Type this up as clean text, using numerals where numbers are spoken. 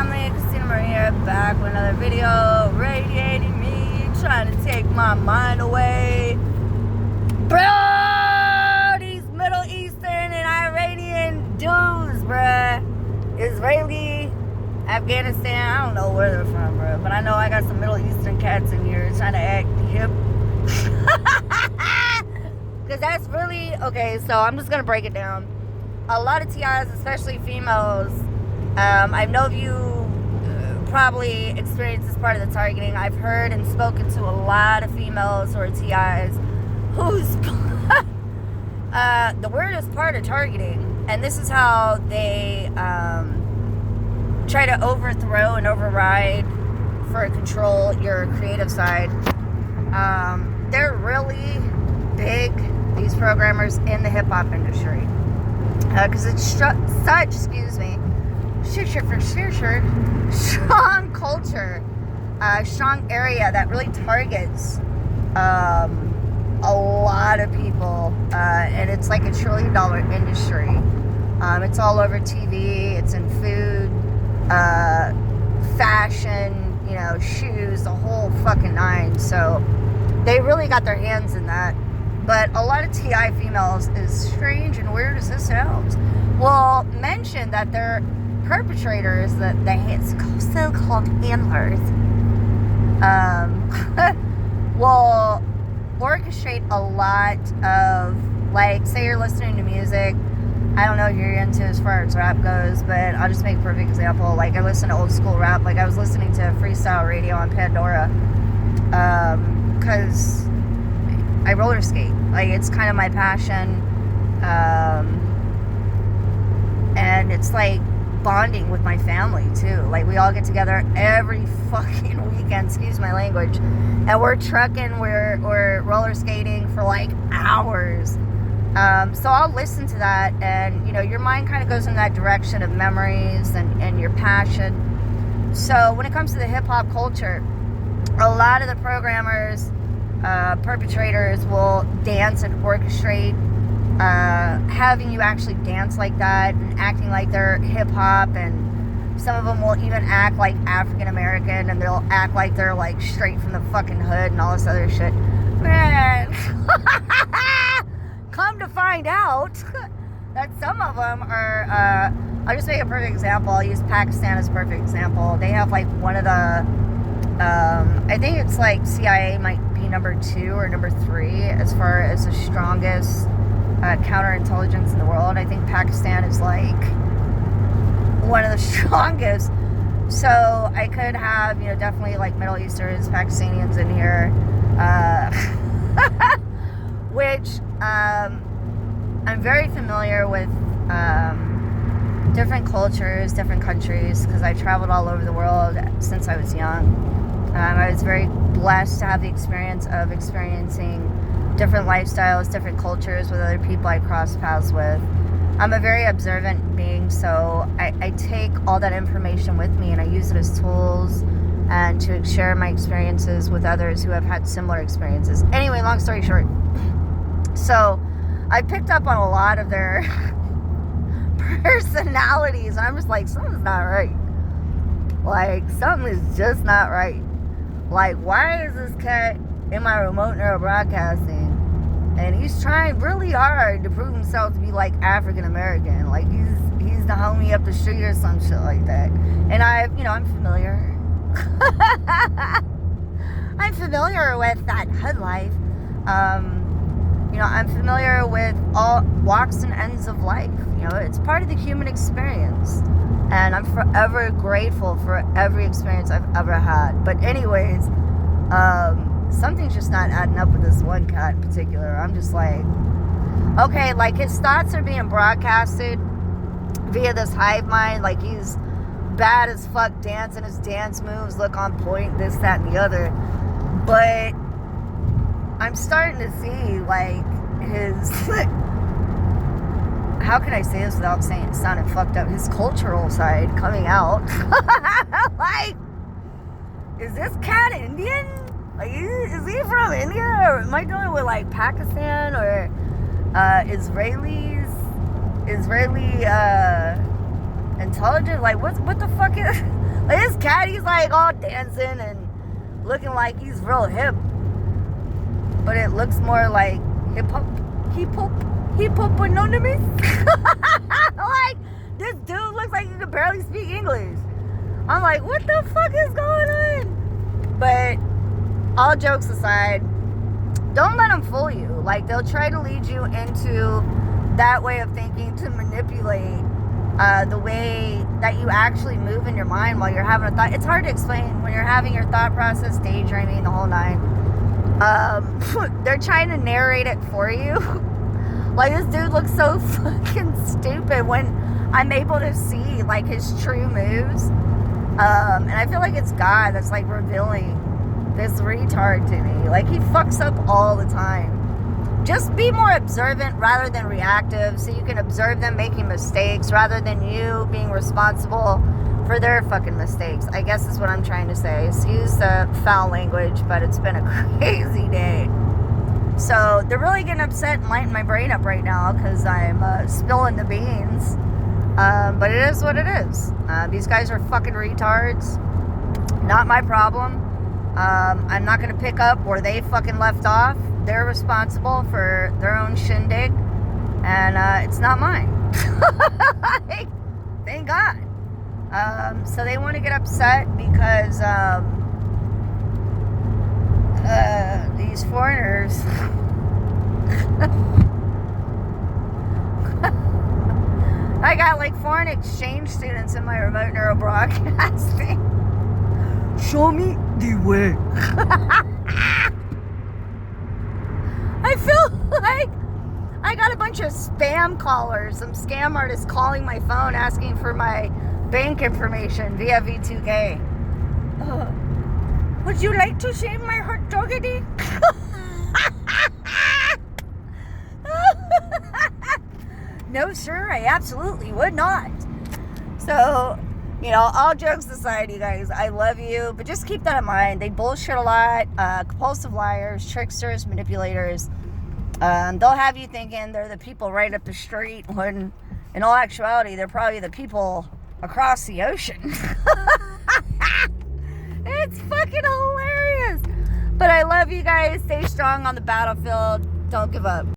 family, Christina Maria back with another video, radiating me, trying to take my mind away. Bro, these Middle Eastern and Iranian dudes, bruh. Israeli, Afghanistan, I don't know where they're from, bro, but I know I got some Middle Eastern cats in here trying to act hip. Because that's really, okay, so I'm just going to break it down. A lot of TIs, especially females, I know you probably experienced this part of the targeting. I've heard and spoken to a lot of females who are TIs who's the weirdest part of targeting, and this is how they try to overthrow and override for control your creative side. They're really big, these programmers, in the hip-hop industry. Because it's such, strong culture, strong area that really targets a lot of people, and it's like $1 trillion industry. It's all over TV, it's in food, fashion, you know, shoes, the whole fucking nine. So they really got their hands in that. But a lot of TI females, as strange and weird as this sounds, will mention that they're perpetrators, that it's so-called handlers, will orchestrate a lot of, like, say you're listening to music. I don't know if you're into as far as rap goes, but I'll just make a perfect example. Like, I listen to old school rap. Like, I was listening to freestyle radio on Pandora, because I roller skate. Like, it's kind of my passion. And it's like bonding with my family too. Like, we all get together every fucking weekend, excuse my language, and we're trucking, we're roller skating for like hours. So I'll listen to that, and you know, your mind kind of goes in that direction of memories and your passion. So when it comes to the hip-hop culture, a lot of the programmers, perpetrators will dance and orchestrate, having you actually dance like that and acting like they're hip-hop, and some of them will even act like African American, and they'll act like they're like straight from the fucking hood and all this other shit. Man, come to find out that some of them are, I'll just make a perfect example. I'll use Pakistan as a perfect example. They have like one of the, I think it's like CIA might be number 2 or number 3 as far as the strongest counterintelligence in the world. I think Pakistan is like one of the strongest. So I could have, you know, definitely like Middle Easterns, Pakistanians in here, which I'm very familiar with different cultures, different countries, because I traveled all over the world since I was young. I was very blessed to have the experience of experiencing different lifestyles, different cultures with other people I cross paths with. I'm a very observant being, so I take all that information with me and I use it as tools and to share my experiences with others who have had similar experiences. Anyway, long story short, so I picked up on a lot of their personalities, and I'm just like, something's not right. Like, something is just not right. Like, why is this cat in my remote neural broadcasting, and he's trying really hard to prove himself to be like African American, like he's the homie up the street or some shit like that. And I'm familiar. I'm familiar with that hood life. I'm familiar with all walks and ends of life. You know, it's part of the human experience, and I'm forever grateful for every experience I've ever had. But anyways, something's just not adding up with this one cat in particular. I'm just like, okay, like his thoughts are being broadcasted via this hive mind, like he's bad as fuck dancing, his dance moves look on point, this, that, and the other. But I'm starting to see like his, how can I say this without saying it sounded fucked up, his cultural side coming out. Like, is this cat Indian? Like, is he from India, or am I dealing with like Pakistan or Israeli intelligent? Like, what the fuck is? Like, this cat, he's like all dancing and looking like he's real hip. But it looks more like hip hop anonymous. Like, this dude looks like he can barely speak English. I'm like, what the fuck is going on? But all jokes aside, don't let them fool you. Like, they'll try to lead you into that way of thinking to manipulate the way that you actually move in your mind while you're having a thought. It's hard to explain when you're having your thought process, daydreaming, the whole nine. They're trying to narrate it for you. Like, this dude looks so fucking stupid when I'm able to see, like, his true moves. And I feel like it's God that's, like, revealing this retard to me. Like, he fucks up all the time. Just be more observant rather than reactive, so you can observe them making mistakes rather than you being responsible for their fucking mistakes. I guess is what I'm trying to say. Excuse the foul language, but it's been a crazy day. So they're really getting upset and lighting my brain up right now because I'm spilling the beans. But it is what it is. These guys are fucking retards. Not my problem. I'm not going to pick up where they fucking left off. They're responsible for their own shindig. And it's not mine. Like, thank God. So they want to get upset because these foreigners I got like foreign exchange students in my remote neuro broadcasting. Show me the way. I feel like I got a bunch of spam callers, some scam artists calling my phone asking for my bank information via V2K. Would you like to shave my hot doggity? No, sir, I absolutely would not. So, you know, all jokes aside, you guys, I love you, but just keep that in mind. They bullshit a lot. Compulsive liars, tricksters, manipulators. They'll have you thinking they're the people right up the street when, in all actuality, they're probably the people across the ocean. It's fucking hilarious. But I love you guys. Stay strong on the battlefield. Don't give up.